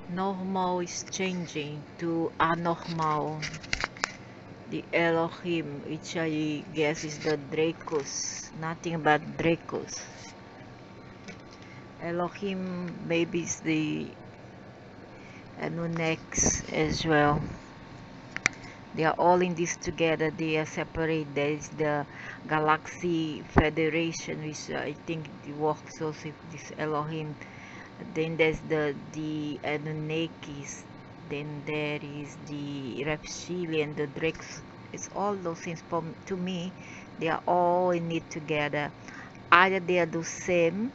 Normal is changing to anormal. The Elohim, which I guess is the Dracos, nothing but Dracos. Elohim maybe is the Anunnaks as well. They are all in this together. They are separate. There is the Galaxy Federation, which I think works also with this Elohim. Then there's the Anunnakis. Then there is the reptilian, the Drakes. It's all those things. To me, they are all in it together. Either they are the same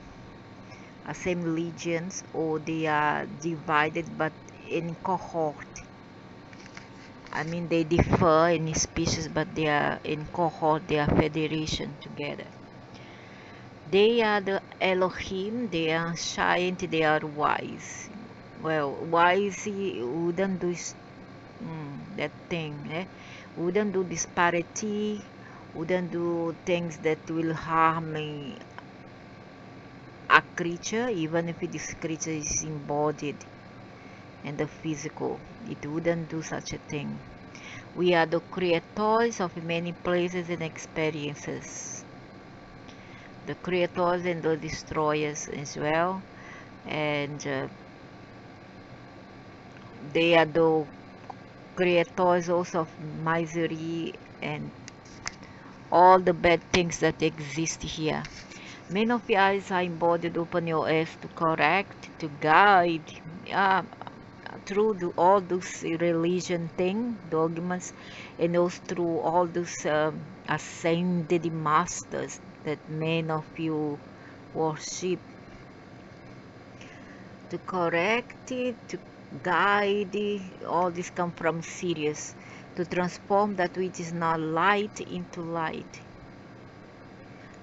legions, or they are divided but in cohort. I mean, they differ in species, but they are in cohort. They are federation together. They are the Elohim. They are ancient. They are wise. Well, wise wouldn't do that thing. Wouldn't do disparity. Wouldn't do things that will harm a creature, even if this creature is embodied in the physical. It wouldn't do such a thing. We are the creators of many places and experiences. The creators and the destroyers as well. And they are the creators also of misery and all the bad things that exist here. Many of your eyes are embodied. Open your eyes to correct, to guide, through all those religion thing, dogmas, and also through all those ascended masters that many of you worship, to correct it, to guide it. All this come from Sirius, to transform that which is not light into light.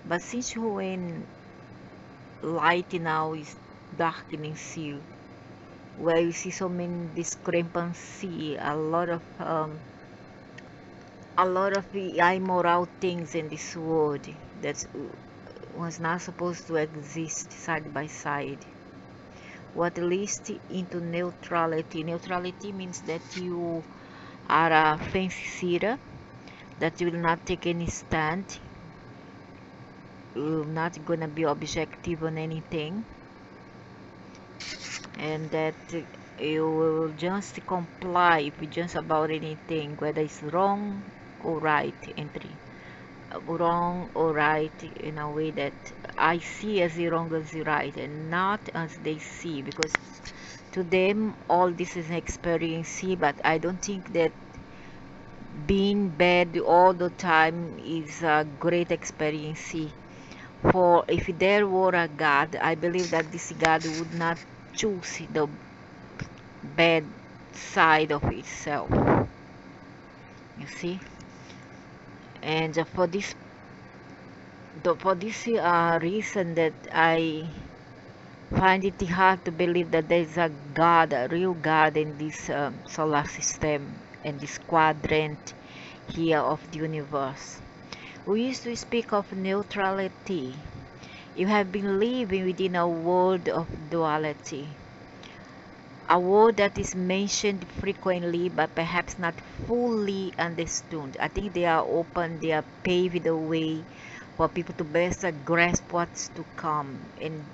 But since when light now is darkening you, where you see so many discrepancy, a lot of immoral things in this world that was not supposed to exist side by side. What leads into neutrality? Neutrality means that you are a fence sitter, that you will not take any stand, you're not gonna be objective on anything, and that you will just comply if it's just about anything, whether it's wrong or right entry. Wrong or right in a way that I see as the wrong as the right, and not as they see, because to them all this is an experience. But I don't think that being bad all the time is a great experience. For if there were a God, I believe that this God would not choose the bad side of itself, you see. And for this reason, that I find it hard to believe that there is a God, a real God in this solar system and this quadrant here of the universe. We used to speak of neutrality. You have been living within a world of duality, a word that is mentioned frequently but perhaps not fully understood. I think they are open, they are paved the way for people to best grasp what's to come. And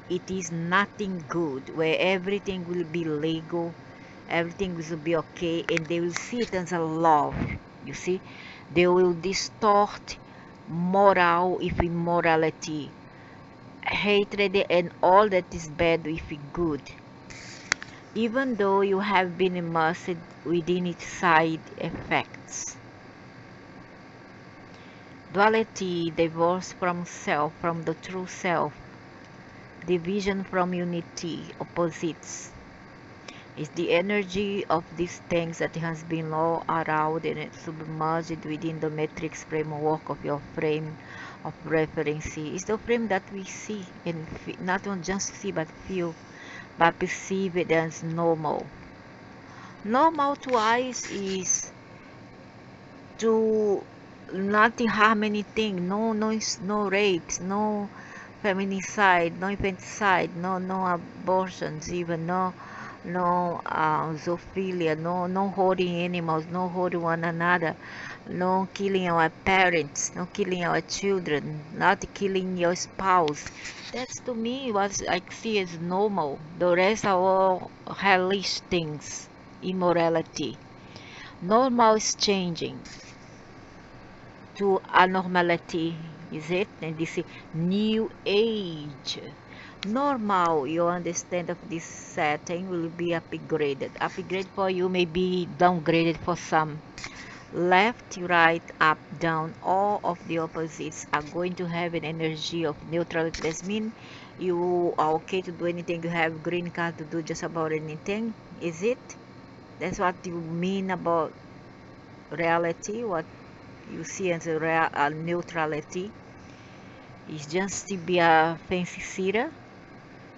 it is nothing good, where everything will be legal, everything will be okay, and they will see it as a love. You see, they will distort moral with immorality, hatred and all that is bad with good, even though you have been immersed within its side effects. Duality, divorce from self, from the true self, division from unity, opposites, is the energy of these things that has been all around and it's submerged within the matrix framework of your frame of reference. It's the frame that we see and not just see but feel, but perceive it as normal. Normal to us is to not harm anything, no rapes, no feminicide, no infanticide, no abortions, even no no zoophilia, no hurting animals, no hurting one another, no killing our parents, no killing our children, not killing your spouse. That's to me what I see as normal. The rest are all hellish things, immorality. Normal is changing to abnormality, is it? And this is new age. Normal, you understand of this setting will be upgraded. Upgrade for you may be downgraded for some. Left, right, up, down, all of the opposites are going to have an energy of neutrality. That means you are okay to do anything. You have green card to do just about anything. Is it? That's what you mean about reality. What you see as a real neutrality is just to be a fancy sitter,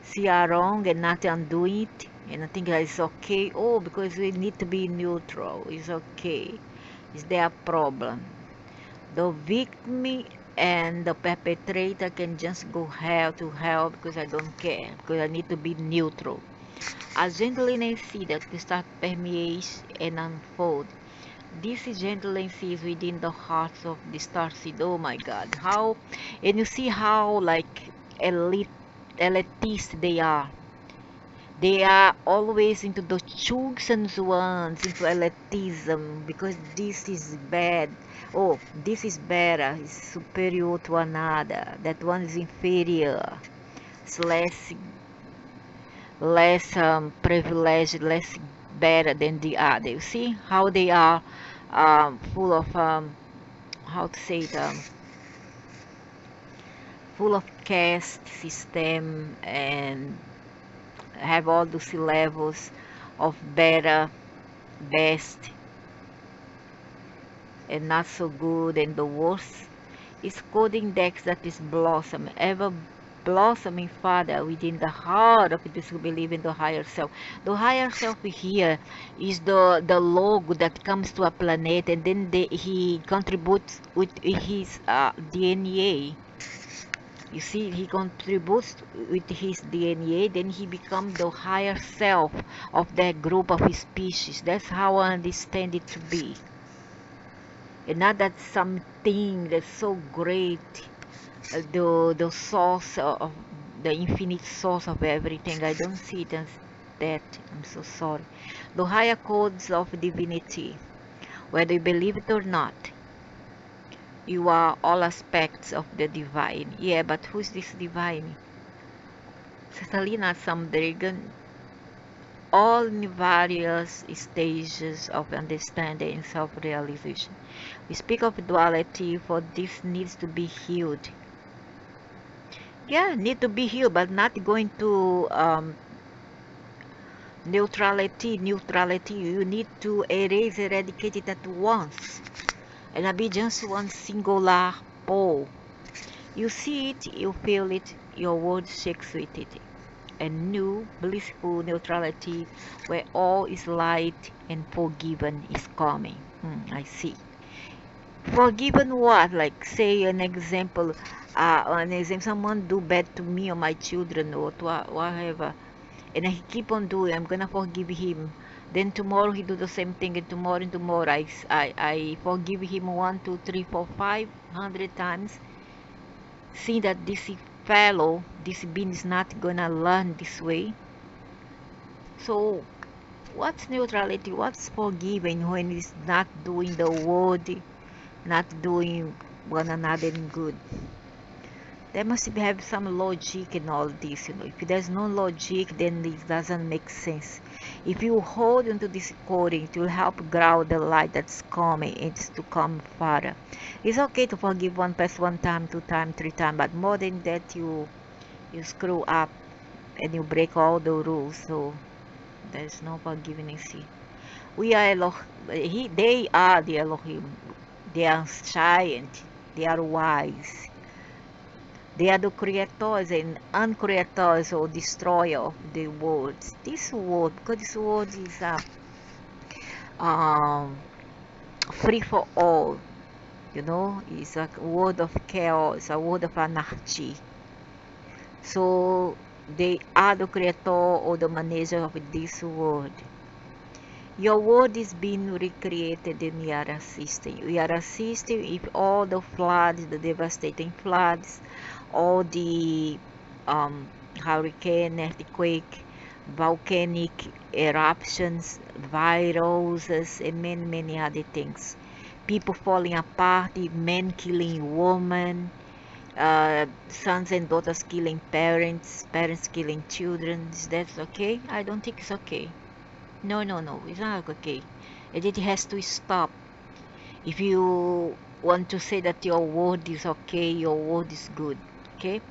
see a wrong and not undo it. And I think that it's okay. Oh, because we need to be neutral. It's okay. Is there a problem? The victim and the perpetrator can just go hell to hell because I don't care, because I need to be neutral. As gentleness that we start permeates and unfold. This is gentleness is within the hearts of the starseed. Oh my God, how, and you see how like elitist they are. They are always into the chosen ones, into elitism, because this is bad. Oh, this is better, is superior to another. That one is inferior. It's less privileged, less better than the other. You see how they are full of how to say it, full of caste system and have all those levels of better, best, and not so good, and the worst. Is code index that is blossom, ever blossoming father within the heart of those who believe in the higher self. The higher self here is the logo that comes to a planet, and then he contributes with his DNA. You see, he contributes with his DNA, then he becomes the higher self of that group of his species. That's how I understand it to be. And not that something that's so great, the source of the infinite source of everything. I don't see it as that. I'm so sorry. The higher codes of divinity, whether you believe it or not, you are all aspects of the divine. Yeah, but who's this divine? Certainly not some dragon. All in various stages of understanding and self-realization. We speak of duality, for this needs to be healed. Yeah, need to be healed, but not going to neutrality. You need to eradicate it at once, and not be just one singular pole. You see it, you feel it, your world shakes with it. A new blissful neutrality where all is light and forgiven is coming. I see. Forgiven what? Like say an example, someone do bad to me or my children or to whatever, and he keep on doing. I'm gonna forgive him. Then tomorrow he do the same thing, and tomorrow I forgive him 1, 2, 3, 4, 500 times. See that this being is not gonna learn this way. So what's neutrality? What's forgiving when it's not doing the word, not doing one another good? There must have some logic in all this. If there's no logic, then it doesn't make sense. If you hold into this coding, it will help ground the light that's coming. It's to come further. It's okay to forgive one person 1 time, 2 time, 3 time, but more than that, you screw up and you break all the rules. So there's no forgiveness here. We are they are the Elohim. They are giant. They are wise. They are the creators and uncreators or destroyer of the world. This world, because this world is um, free for all, it's a world of chaos, a world of anarchy. So They are the creator or the manager of this world. Your world is being recreated in your system. We are assisting if all the floods, the devastating floods, all the um, hurricane, earthquake, volcanic eruptions, viruses, and many, many other things. People falling apart, men killing women, sons and daughters killing parents, parents killing children. Is that okay? I don't think it's okay. No, no, no, it's not okay. And it has to stop. If you want to say that your word is okay, your word is good, okay?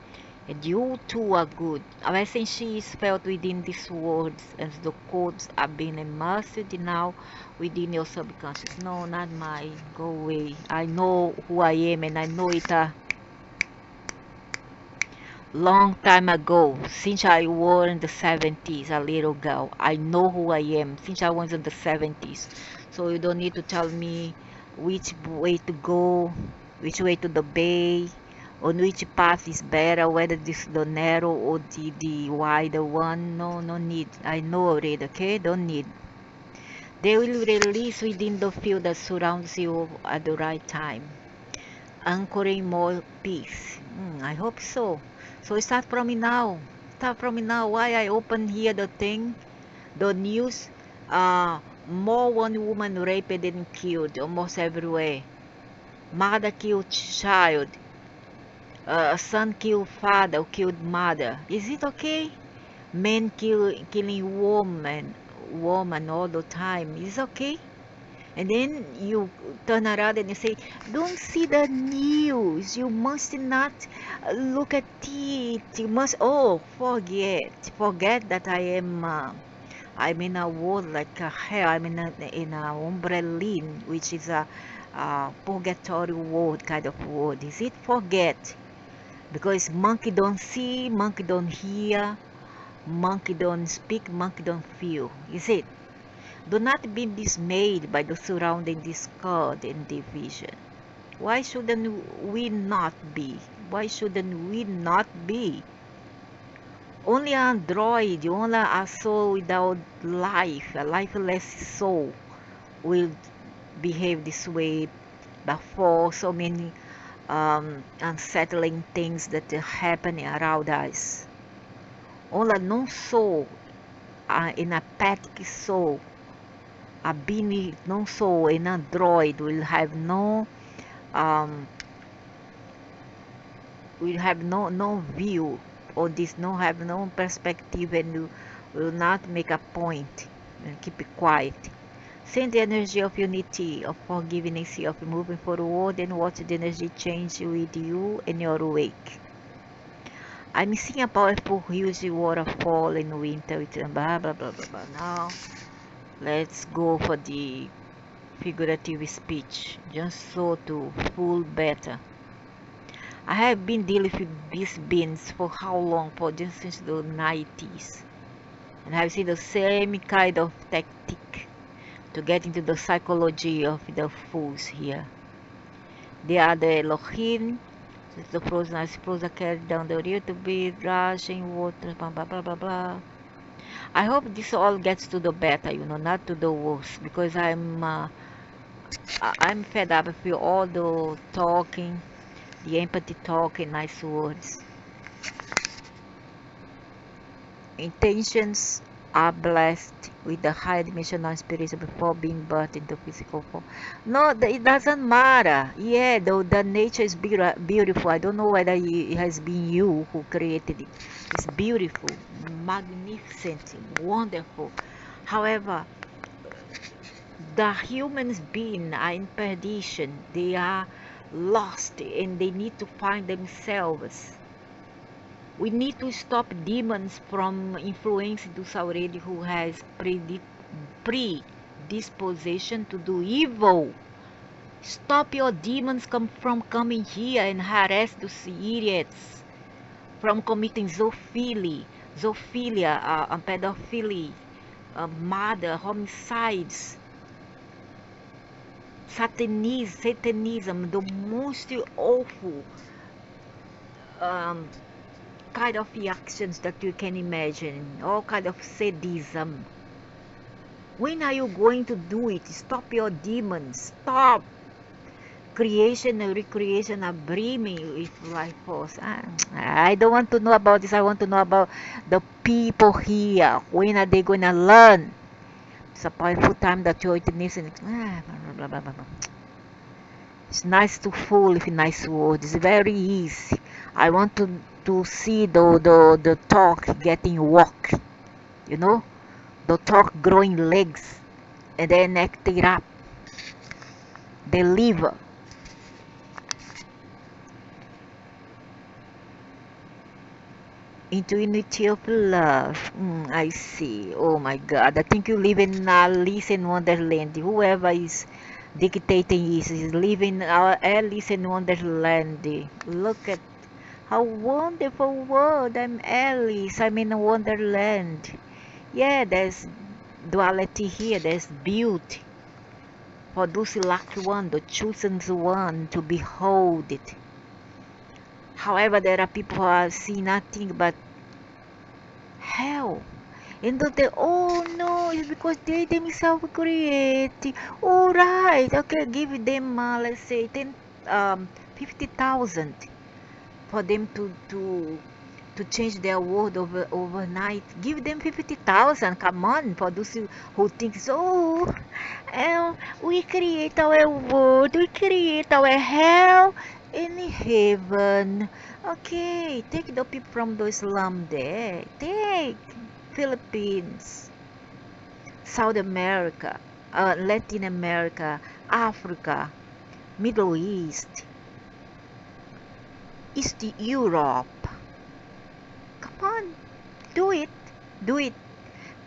And you too are good. Our saying she is felt within these words as the codes are being immersed now within your subconscious. No, not mine. Go away. I know who I am and I know it long time ago, since I was in the 70s, a little girl. I know who I am since I was in the 70s. So you don't need to tell me which way to go, which way to the bay, on which path is better, whether this is the narrow or the wider one. No, no need. I know already, okay? Don't need. They will release within the field that surrounds you at the right time, anchoring more peace. I hope so. So start from me now. Start from me now. Why I open here the thing, the news. More one woman raped and killed almost everywhere. Mother killed child. Son killed father, killed mother. Is it okay? Men killing woman all the time. Is it okay? And then you turn around and you say, don't see the news. You must not look at it. You must, oh, forget that I'm in a world like hell. I'm in a umbrelline, which is a purgatory world kind of world. Is it forget? Because monkey don't see, monkey don't hear, monkey don't speak, monkey don't feel. Is it? Do not be dismayed by the surrounding discord and division. Why shouldn't we not be? Why shouldn't we not be? Only an android, only a soul without life, a lifeless soul, will behave this way. But for so many unsettling things that are happening around us, only a non-soul, an apathic soul, a being non soul, an android will have um no view or this, no have no perspective, and will not make a point and keep it quiet. Send the energy of unity, of forgiveness, of moving forward, and watch the energy change with you and your wake. I'm seeing a powerful huge waterfall in winter with blah blah blah blah blah. Now let's go for the figurative speech, just so to fool better. I have been dealing with these beans for how long? For just since the 90s. And I've seen the same kind of tactic to get into the psychology of the fools here. They are the elohim, the frozen ice frozen carried down the river to be rushing water, blah blah blah blah blah. I hope this all gets to the better, not to the worse, because I'm fed up with all the talking, the empathy talk and nice words. Intentions are blessed with the high dimensional inspiration before being birthed into physical form. No, it doesn't matter. Yeah, the nature is beautiful. I don't know whether it has been you who created it. It's beautiful, magnificent, wonderful. However, the humans being are in perdition. They are lost and they need to find themselves. We need to stop demons from influencing those already who has predisposition to do evil. Stop your demons from coming here and harass those idiots, from committing zoophilia, pedophilia, murder, homicides, satanism, the most awful kind of actions that you can imagine, all kind of sadism. When are you going to do it? Stop your demons. Stop. Creation and recreation are brimming with life force. I don't want to know about this. I want to know about the people here. When are they going to learn? It's a powerful time that you're listening. Blah, blah, blah, blah. It's nice to fool with nice words. It's very easy. I want to see the talk getting walk. You know? The talk growing legs. And then act it up. Deliver. Into unity of love. I see. Oh my God. I think you live in Alice in Wonderland. Whoever is dictating is living our Alice in Wonderland. Look at how wonderful world. I'm Alice. I'm in Wonderland. Yeah, there's duality here. There's beauty. For those lucky one, the chosen one to behold it. However, there are people who are see nothing but hell. And they, oh no, it's because they themselves create. Alright, okay, give them, let's say, 50,000 for them to change their world overnight. Give them 50,000, come on, for those who think, so, we create our world, we create our hell in heaven. Okay, take the people from the slum there. Take Philippines, South America, Latin America, Africa, Middle East, East Europe. Come on, do it, do it.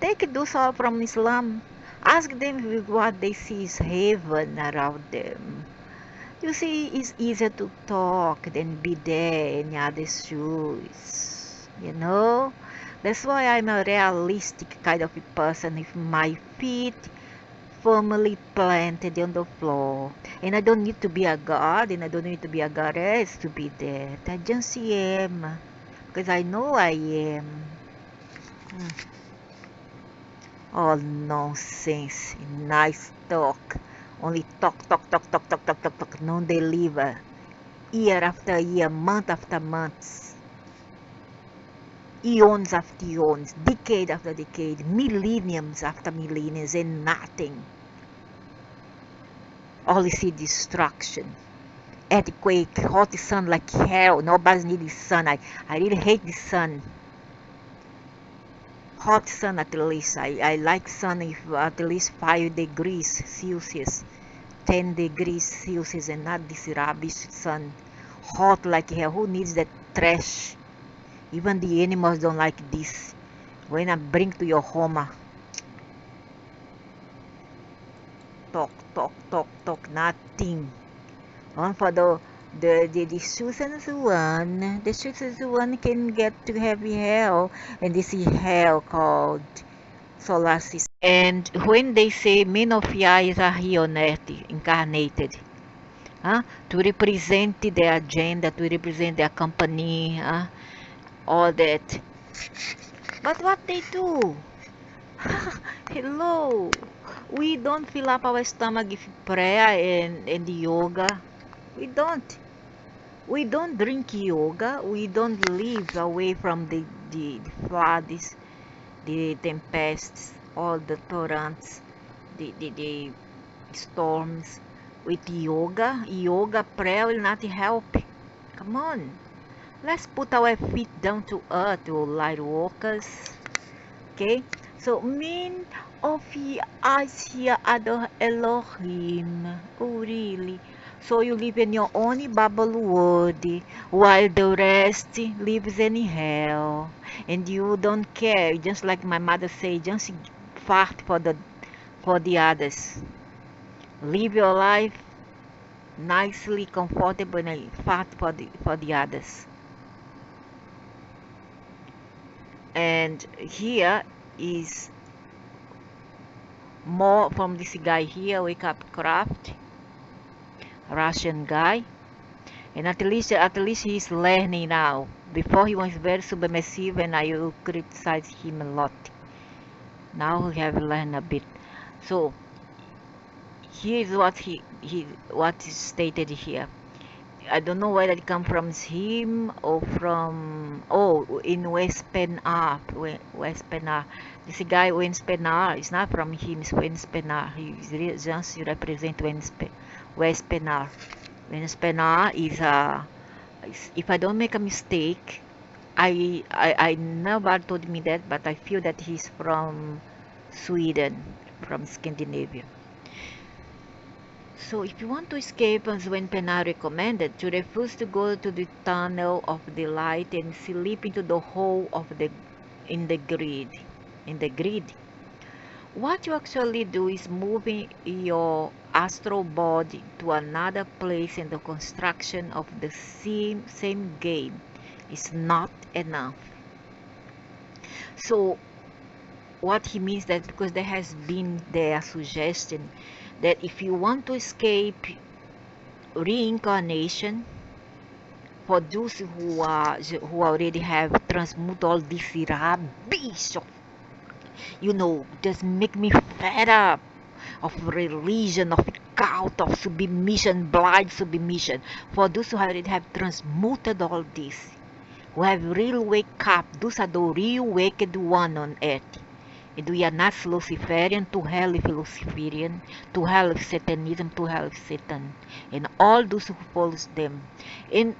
Take those all from Islam. Ask them what they see is heaven around them. You see, it's easier to talk than be there in other shoes. You know? That's why I'm a realistic kind of a person with my feet firmly planted on the floor. And I don't need to be a god and I don't need to be a goddess to be there. I just am. Because I know I am. All nonsense. Nice talk. Only talk, talk, talk, talk, talk, talk, talk, talk. No deliver. Year after year, month after month. Eons after eons, decade after decade, millenniums after millenniums, and nothing. All you see destruction. Earthquake, hot sun like hell. Nobody needs the sun. I really hate the sun. Hot sun at least. I like sun if at least 5 degrees Celsius, 10 degrees Celsius, and not this rubbish sun. Hot like hell. Who needs that trash? Even the animals don't like this. When I bring to your home, talk, talk, talk, talk, nothing. On for the chosen one, the chosen one can get to heavy hell, and this is hell called solar system. And when they say men of eyes are here on earth, incarnated, to represent their agenda, to represent their company, all that. But what they do? Hello. We don't fill up our stomach with prayer and yoga. We don't. We don't drink yoga. We don't live away from the floods, the tempests, all the torrents, the storms. With yoga, prayer will not help. Come on. Let's put our feet down to earth, you light workers. Okay? So, men of ye eyes here are the Elohim. Oh, really? So you live in your own bubble world, while the rest lives in hell. And you don't care. Just like my mother said, just fart for the others. Live your life nicely, comfortable, and fart for the others. And here is more from this guy here, Wake Up Craft, Russian guy, and at least he's learning now. Before he was very submissive and I will criticize him a lot. Now he have learned a bit. So here is what is stated here. I don't know whether it comes from him or from in West Penar. West Penar. This guy West Penar is not from him. It's West Penar. He just represent West Penar. West Penar is if I don't make a mistake, I nobody told me that, but I feel that he's from Sweden, from Scandinavia. So if you want to escape, as when Pena recommended, to refuse to go to the tunnel of the light and slip into the hole of the in the grid. In the grid. What you actually do is moving your astral body to another place, and the construction of the same game is not enough. So what he means that because there has been their suggestion that if you want to escape reincarnation, for those who already have transmuted all this rubbish of, just make me fed up of religion, of cult, of submission, blind submission. For those who already have transmuted all this, who have real wake up, those are the real wicked one on earth. And we are not Luciferian, to hell with Luciferian, to hell with Satanism, to hell with Satan, and all those who follows them. And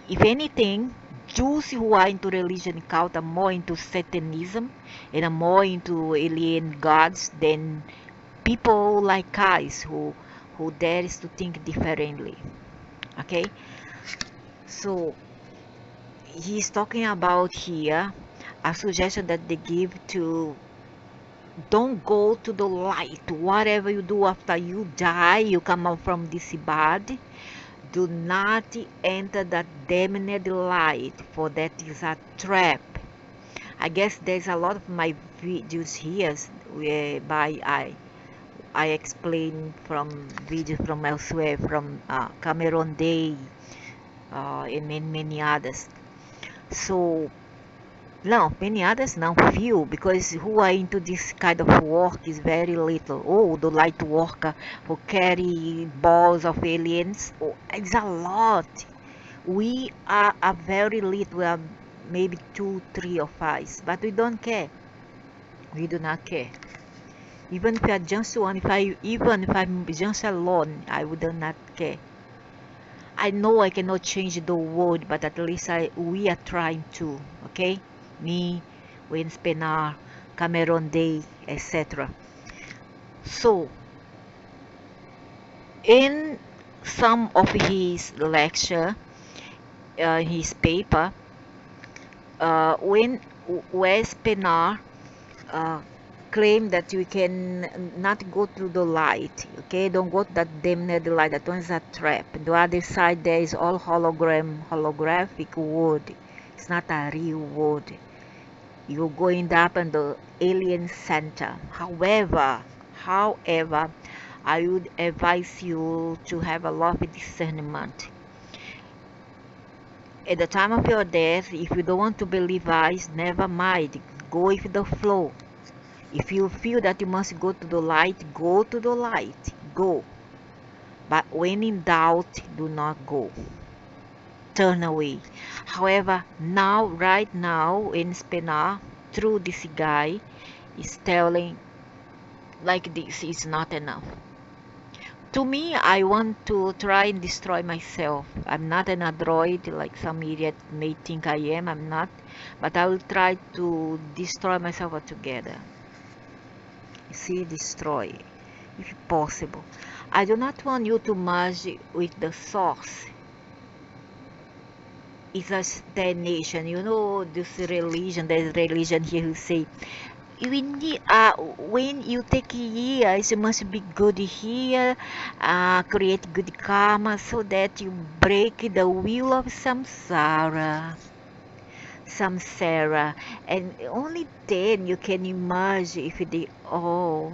if anything, Jews who are into religion cult are more into Satanism and are more into alien gods than people like us who dares to think differently. Okay, so he's talking about here a suggestion that they give to don't go to the light. Whatever you do after you die, you come out from this body, do not enter that damned light, for that is a trap. I guess there's a lot of my videos here whereby I explain from videos from elsewhere, from Cameron Day and many others. So no, many others now few, because who are into this kind of work is very little. Oh, the light worker who carry balls of aliens, oh, it's a lot. We are a very little, we are maybe 2, 3 of us, but we don't care. We do not care. Even if I just one, even if I'm just alone, I would not care. I know I cannot change the world, but at least we are trying to, okay? Me, Wayne Spenar, Cameron Day, etc. So, in some of his lecture, his paper, when Wes Spenar claim that you can not go through the light, okay? Don't go to that damned light. That one is a trap. The other side there is all holographic world. It's not a real world. You're going up in the alien center. However, I would advise you to have a lot of discernment. At the time of your death, if you don't want to believe us, never mind. Go with the flow. If you feel that you must go to the light, go to the light. Go. But when in doubt, do not go. Turn away. However, right now, in Spina, through this guy, is telling like this is not enough. To me, I want to try and destroy myself. I'm not an android like some idiot may think I am. I'm not. But I will try to destroy myself altogether. See, destroy, if possible. I do not want you to merge with the source. It's a stagnation. This religion, there's religion here who say, when you take years, you must be good here, create good karma so that you break the wheel of samsara. And only then you can emerge if they all.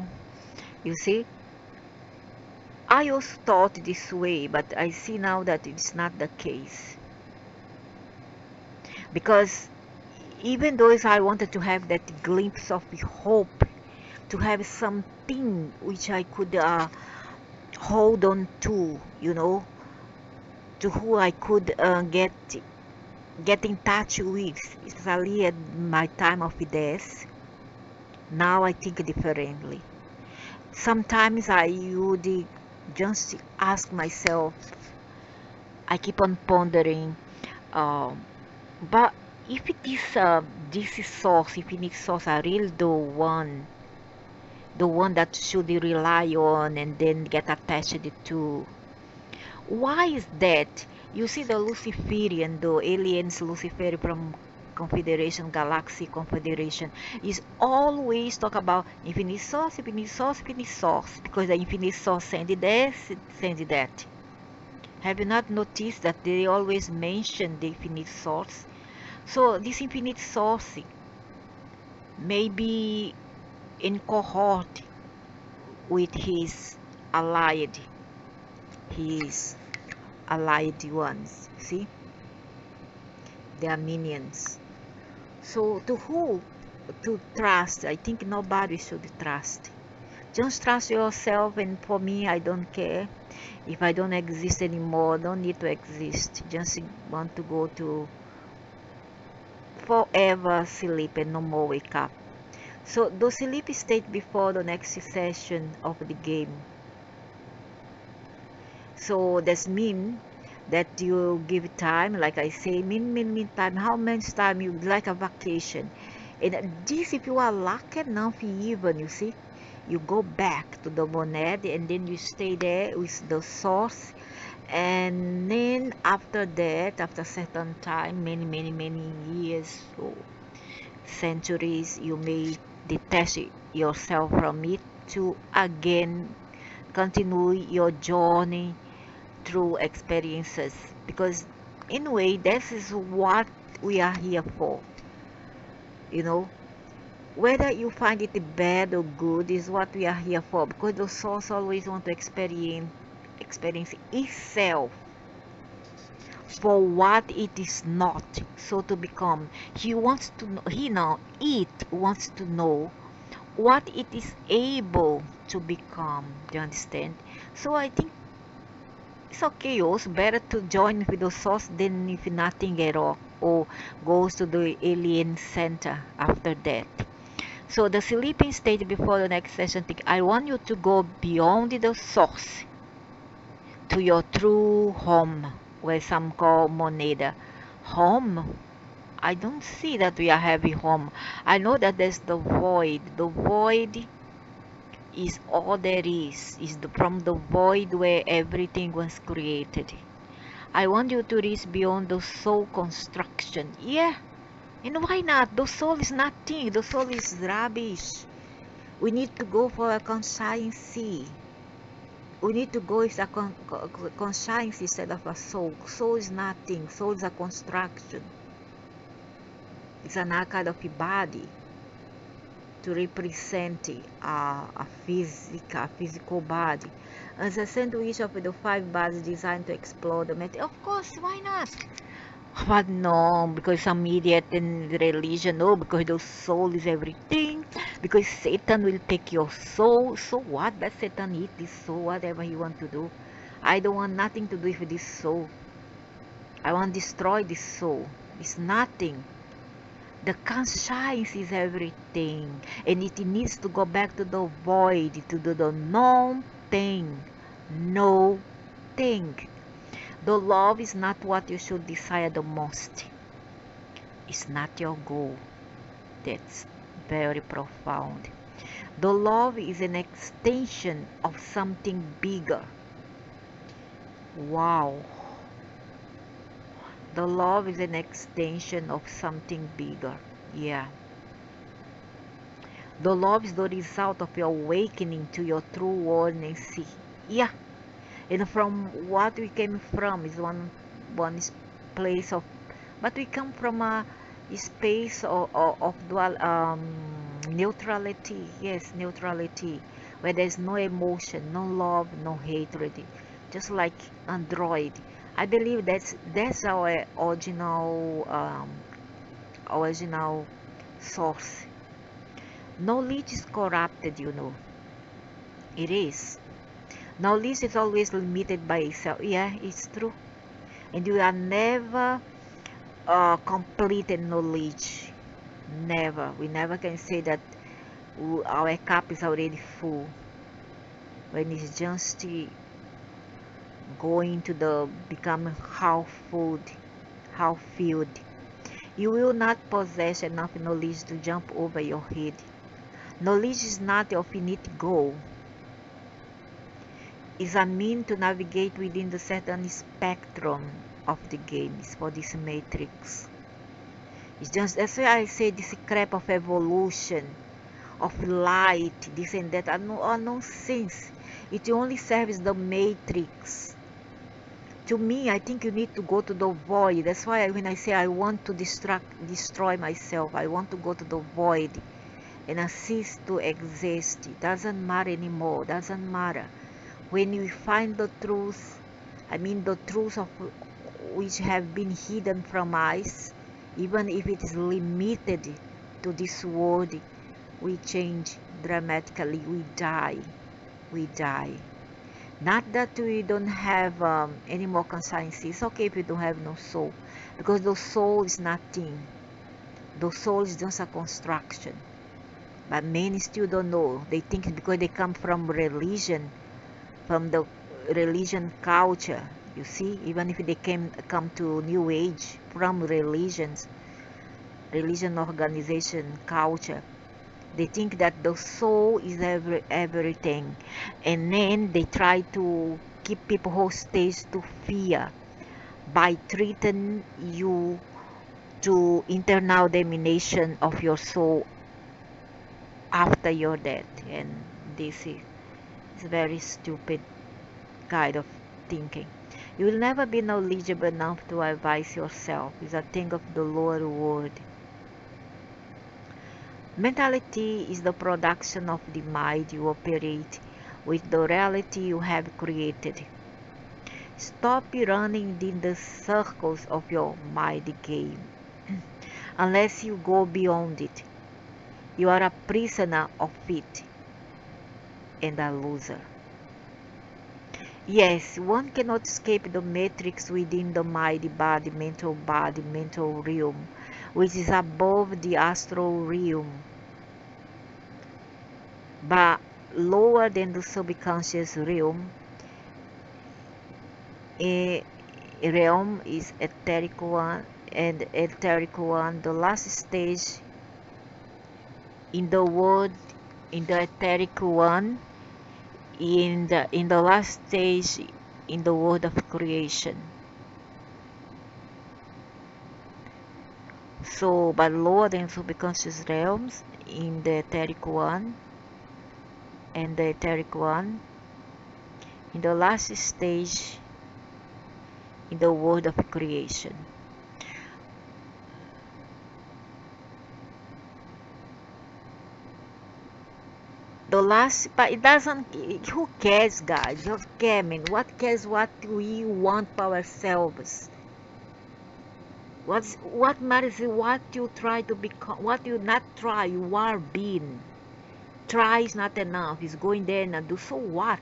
You see, I also thought this way, but I see now that it's not the case. Because even though if I wanted to have that glimpse of hope, to have something which I could hold on to, to who I could get in touch with, especially at my time of death. Now I think differently. Sometimes I would just ask myself, I keep on pondering, um, but if it is this source, infinite source, I really the one that should rely on and then get attached to, why is that? You see the Luciferian, the aliens, Lucifer from Confederation, Galaxy Confederation, is always talk about infinite source, infinite source, infinite source, because the infinite source send this, send that. Have you not noticed that they always mention the infinite source? So this infinite source may be in cohort with allied, his allied ones. See, they are minions. So to who to trust? I think nobody should trust. Just trust yourself, and for me, I don't care. If I don't exist anymore, don't need to exist. Just want to go to forever sleep and no more wake up. So the sleep state before the next session of the game. So that's mean that you give time, like I say, mean time. How much time you like a vacation? And this, if you are lucky enough, even you see, you go back to the monad and then you stay there with the source, and then after that, after certain time, many years or centuries, you may detach yourself from it to again continue your journey through experiences, because in a way this is what we are here for, you know whether you find it bad or good is what we are here for, because the source always want to experience itself for what it is not, so to become, he wants to know, it wants to know what it is able to become. Do you understand? So I think it's okay also, better to join with the source than if nothing at all, or goes to the alien center after that. So the sleeping state before the next session, I want you to go beyond the source to your true home, where some call moneda. Home? I don't see that we are having home. I know that there's the void. The void is all there is from the void where everything was created. I want you to reach beyond the soul construction. Yeah, and why not? The soul is nothing. The soul is rubbish. We need to go for a conscience. We need to go with a conscience instead of a soul. Soul is nothing. Soul is a construction. It's an kind of a body to represent a physical body. As a sandwich of the five bodies designed to explore the matter. Of course, why not? But no, because some idiot in religion, no, because the soul is everything, because Satan will take your soul. So what? Let Satan eat this soul, whatever he want to do. I don't want nothing to do with this soul. I want to destroy this soul. It's nothing. The conscience is everything, and it needs to go back to the void, to the non-thing, no thing. The love is not what you should desire the most. It's not your goal. That's very profound. The love is an extension of something bigger. Wow. The love is an extension of something bigger. Yeah. The love is the result of your awakening to your true oneness. Yeah. And from what we came from is one place of, but we come from a space of dual neutrality. Yes, neutrality, where there's no emotion, no love, no hatred, just like android. I believe that's our original original source. Knowledge is corrupted, you know. It is. Knowledge is always limited by itself. Yeah, it's true. And you are never complete in knowledge. Never. We never can say that our cup is already full. When it's just going to the becoming half full, half filled. You will not possess enough knowledge to jump over your head. Knowledge is not your finite goal. It's a mean to navigate within the certain spectrum of the games for this matrix. It's just, that's why I say this crap of evolution, of light, this and that, are nonsense. It only serves the matrix. To me, I think you need to go to the void. That's why when I say I want to destroy myself, I want to go to the void and cease to exist. It doesn't matter anymore. Doesn't matter. When you find the truth, I mean the truth of which have been hidden from us, even if it is limited to this world, we change dramatically. We die. We die. Not that we don't have any more conscience. It's okay if you don't have no soul, because the soul is nothing. The soul is just a construction. But many still don't know. They think it's because they come from religion, from the religion culture. You see, even if they come to New Age from religion organization culture, they think that the soul is everything, and then they try to keep people hostage to fear by treating you to internal damnation of your soul after your death. And this is very stupid kind of thinking. You will never be knowledgeable enough to advise yourself. It's a thing of the lower world. Mentality is the production of the mind you operate with the reality you have created. Stop running in the circles of your mind game. Unless you go beyond it, you are a prisoner of it and a loser. Yes, one cannot escape the matrix within the body, mental realm, which is above the astral realm, but lower than the subconscious realm. A realm is etheric one, and etheric one, the last stage in the world, in the etheric one, in the last stage in the world of creation. So, but lower than subconscious realms in the etheric one, and the etheric one in the last stage in the world of creation. The last, but it doesn't, who cares, guys? Who cares, man? What cares what we want for ourselves? What matters is what you try to become, what you not try, you are being. Try is not enough. It's going there and do. So what?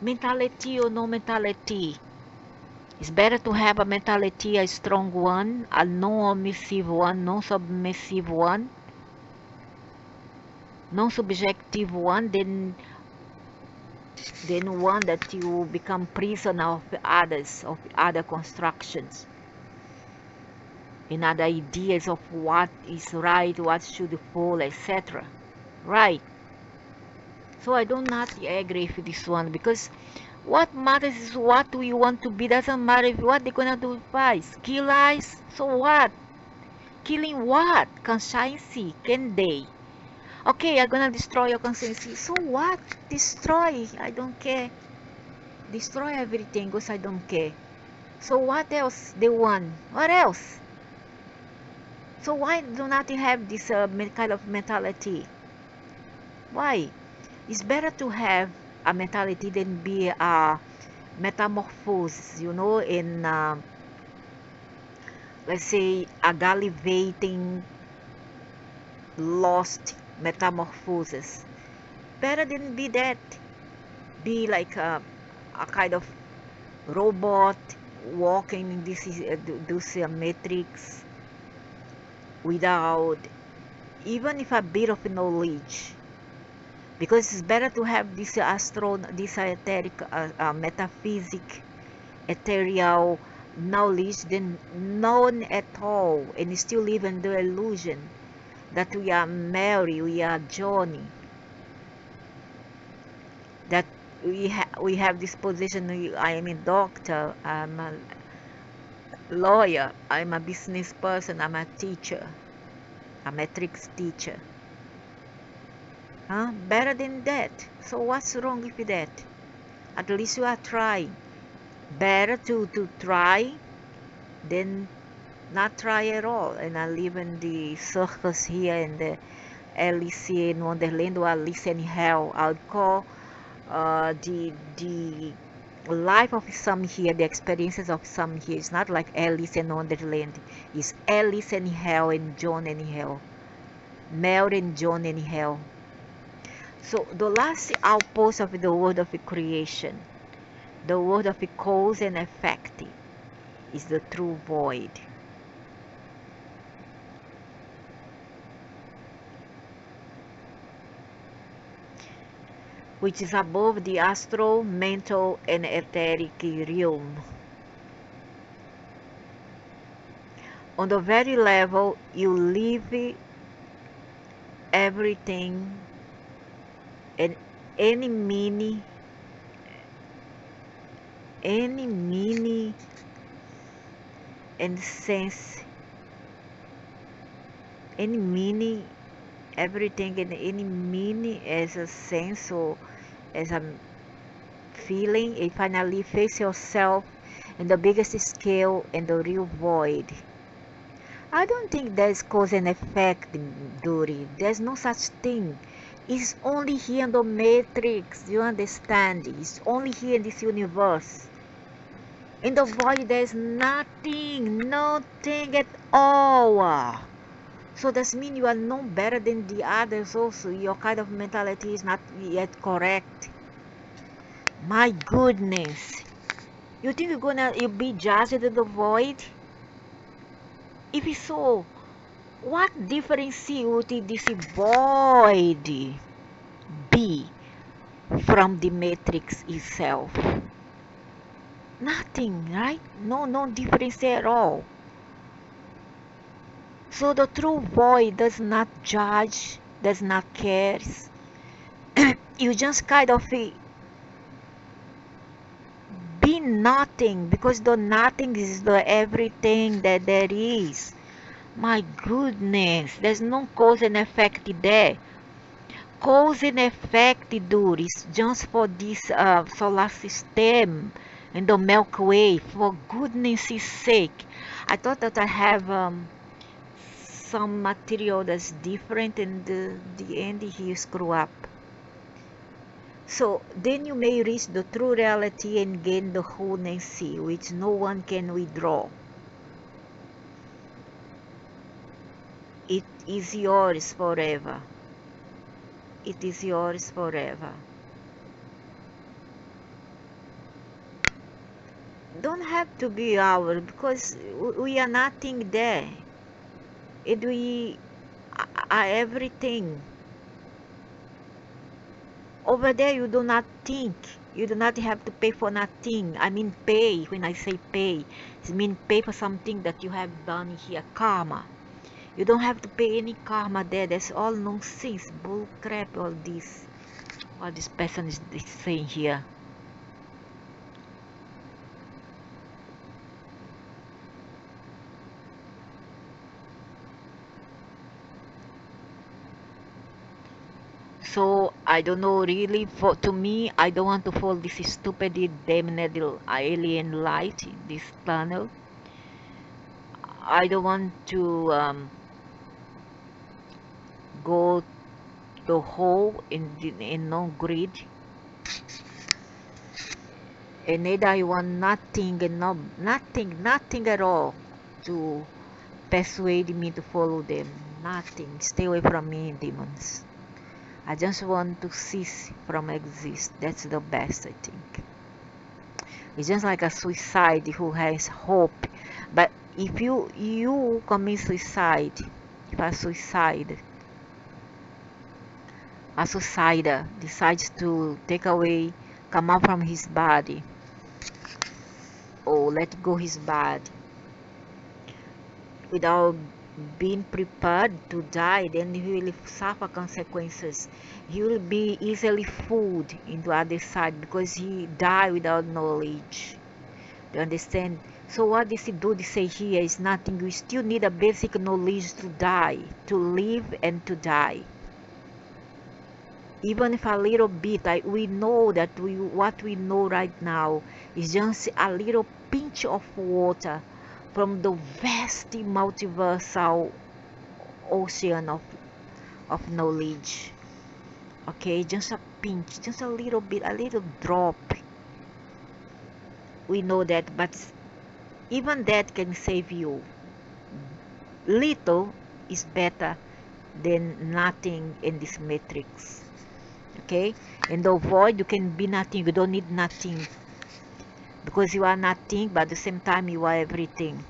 Mentality or no mentality? It's better to have a mentality, a strong one, a non-omissive one, non-submissive one, non-subjective one, than one that you become prisoner of others, of other constructions, and other ideas of what is right, what should fall, etc. Right? So I do not agree with this one, because what matters is what we want to be. Doesn't matter if what they're gonna do with us. Kill us, so what? Killing what? Conscience? Can they? Okay, I'm gonna destroy your conscience. So what? Destroy. I don't care. Destroy everything because I don't care. So what else they want? What else? So why do not you have this kind of mentality? Why? It's better to have a mentality than be a metamorphosis, you know, in let's say, a gallivating, lost metamorphosis. Better than be that. Be like a kind of robot walking in this matrix without even if a bit of knowledge, because it's better to have this etheric metaphysic ethereal knowledge than none at all, and still live in the illusion that we are Mary, we are Johnny, that we have this position. I am a doctor, I'm a lawyer, I'm a business person, I'm a teacher, a matrix teacher. Huh? Better than that. So what's wrong with that? At least you are trying. Better to try than not try at all. And I live in the circus here in the Alice in Wonderland, or Alice in Hell. I would call the life of some here, the experiences of some here, is not like Alice in Wonderland. It's Alice in Hell and John in Hell. Mel and John in Hell. So the last outpost of the world of creation, the world of cause and effect, is the true void. Which is above the astral, mental, and etheric realm. On the very level you live everything and any mini and sense, any mini everything and any mini as a sense or as a feeling, and finally face yourself in the biggest scale and the real void. I don't think there's cause and effect, Dory. There's no such thing. It's only here in the matrix, you understand? It's only here in this universe. In the void there's nothing at all. So that means you are no better than the others also. Your kind of mentality is not yet correct. My goodness. You think you'll be judged in the void? If so, what difference would this void be from the matrix itself? Nothing, right? No difference at all. So the true void does not judge, does not care. You just kind of be nothing, because the nothing is the everything that there is. My goodness, there's no cause and effect there. Cause and effect, dude, is just for this solar system and the Milky Way. For goodness' sake, I thought that I have some material that's different, and the end he screw up. So then you may reach the true reality and gain the wholeness, which no one can withdraw. It is yours forever. It is yours forever. Don't have to be ours, because we are nothing there. And we are everything. Over there you do not think. You do not have to pay for nothing. I mean pay. When I say pay, it means pay for something that you have done here. Karma. You don't have to pay any karma there. That's all nonsense. Bull crap, all this. What this person is saying here. So I don't know really. To me, I don't want to follow this stupid damned alien light, this tunnel. I don't want to go the hole in no grid, and neither I want nothing and nothing at all. to persuade me to follow them. Nothing. Stay away from me, demons. I just want to cease from exist. That's the best, I think. It's just like a suicide who has hope. But if you commit suicide, if a suicider decides to take away, come out from his body, or let go his body without being prepared to die, then he will suffer consequences. He will be easily fooled into other side because he died without knowledge. Do you understand? So what this Dude say here is nothing. We still need a basic knowledge to die, to live and to die. Even if a little bit, we know that what we know right now is just a little pinch of water from the vast multiversal ocean of knowledge. Okay, just a pinch, just a little bit, a little drop. We know that, but even that can save you. Little is better than nothing in this matrix. Okay, in the void you can be nothing. You don't need nothing, because you are nothing, but at the same time you are everything.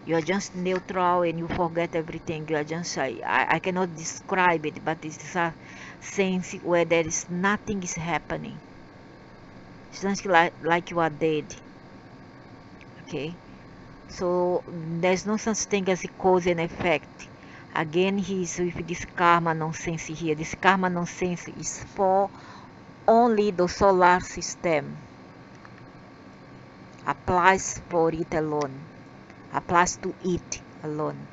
You are just neutral and you forget everything. You are just I cannot describe it, but it's a sense where there is nothing is happening. It's just like you are dead. Okay, so there's no such thing as a cause and effect. Again, he's with this karma nonsense here. This karma nonsense is for only the solar system. Applies for it alone. Applies to it alone.